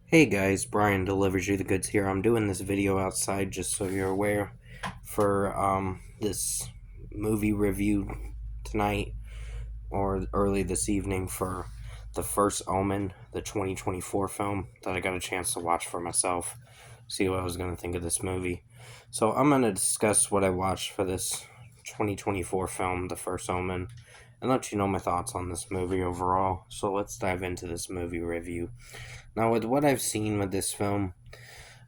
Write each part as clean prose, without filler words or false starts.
Hey guys, Brian delivers you the goods here. I'm doing this video outside just so you're aware for this movie review tonight or early this evening for the first Omen, the 2024 film that I got a chance to watch for myself, see what I was going to think of this movie. So I'm going to discuss what I watched for this 2024 film, the first Omen, and let you know my thoughts on this movie overall. So let's dive into this movie review. Now, with what I've seen with this film,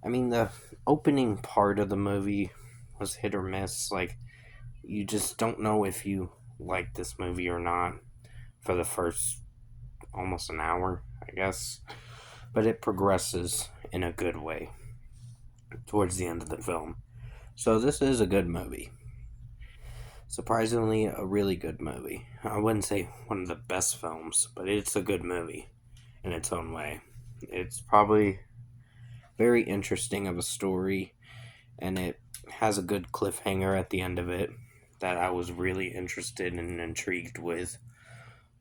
I mean, the opening part of the movie was hit or miss. Like, you just don't know if you like this movie or not for the first almost an hour, I guess. But it progresses in a good way towards the end of the film. So, this is a good movie. Surprisingly, a really good movie. I wouldn't say one of the best films, but it's a good movie in its own way. It's probably very interesting of a story, and it has a good cliffhanger at the end of it that I was really interested and intrigued with.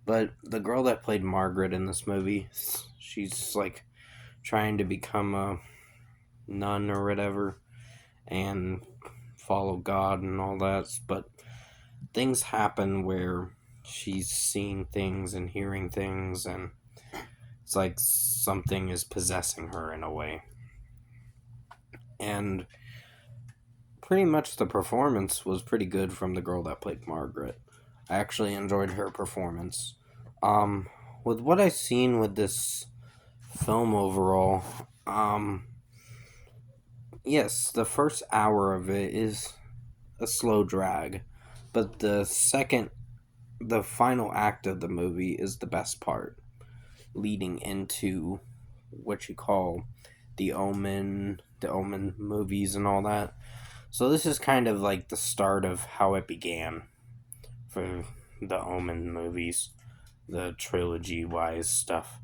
But the girl that played Margaret in this movie, she's like trying to become a nun or whatever and follow God and all that, but things happen where she's seeing things and hearing things, and it's like something is possessing her in a way. And pretty much the performance was pretty good from the girl that played Margaret. I actually enjoyed her performance. Um, with what I've seen with this film overall, yes, the first hour of it is a slow drag, but the final act of the movie is the best part, leading into what you call the Omen movies and all that. So this is kind of like the start of how it began for the Omen movies, the trilogy wise stuff.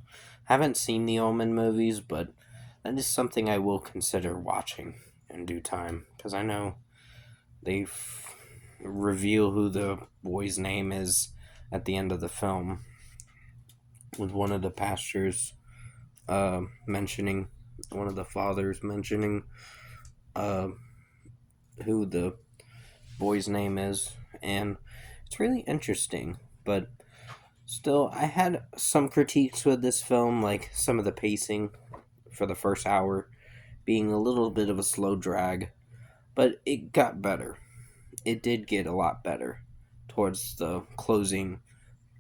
Haven't seen the Omen movies, but that is something I will consider watching in due time because I know they reveal who the boy's name is at the end of the film, with one of the pastors mentioning, one of the fathers mentioning uh, who the boy's name is, and it's really interesting. But still, I had some critiques with this film, like some of the pacing for the first hour being a little bit of a slow drag, but it got better. It did get a lot better towards the closing,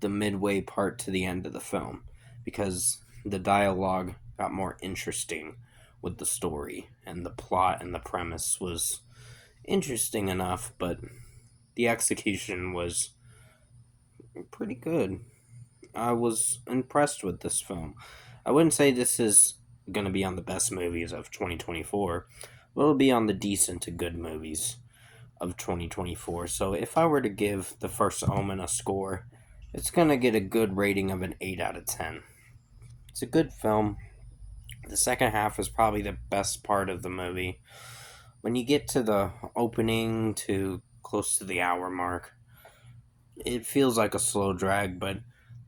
the midway part to the end of the film, because the dialogue got more interesting with the story, and the plot and the premise was interesting enough, but the execution was pretty good. I was impressed with this film. I wouldn't say this is going to be on the best movies of 2024, but it'll be on the decent to good movies of 2024. So if I were to give the first Omen a score, it's going to get a good rating of an 8 out of 10. It's a good film. The second half is probably the best part of the movie. When you get to the opening to close to the hour mark, it feels like a slow drag, but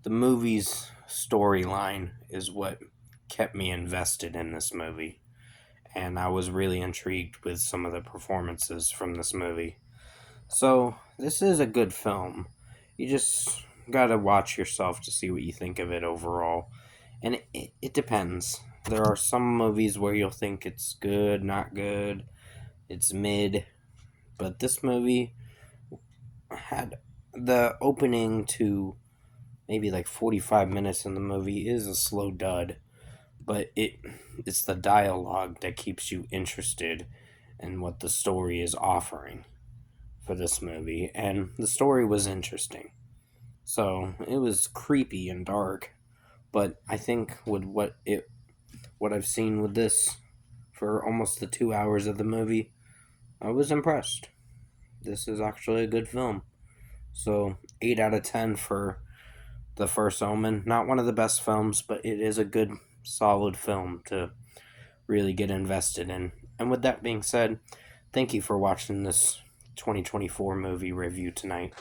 the movie's storyline is what kept me invested in this movie. And I was really intrigued with some of the performances from this movie. So, this is a good film. You just gotta watch yourself to see what you think of it overall. And it depends. There are some movies where you'll think it's good, not good, it's mid. But this movie had the opening to maybe like 45 minutes in the movie is a slow dud, but it's the dialogue that keeps you interested in what the story is offering for this movie, and the story was interesting. So it was creepy and dark, but I think with what I've seen with this for almost the 2 hours of the movie, I was impressed. This is actually a good film. So 8 out of 10 for the first Omen. Not one of the best films, but it is a good, solid film to really get invested in. And with that being said, thank you for watching this 2024 movie review tonight.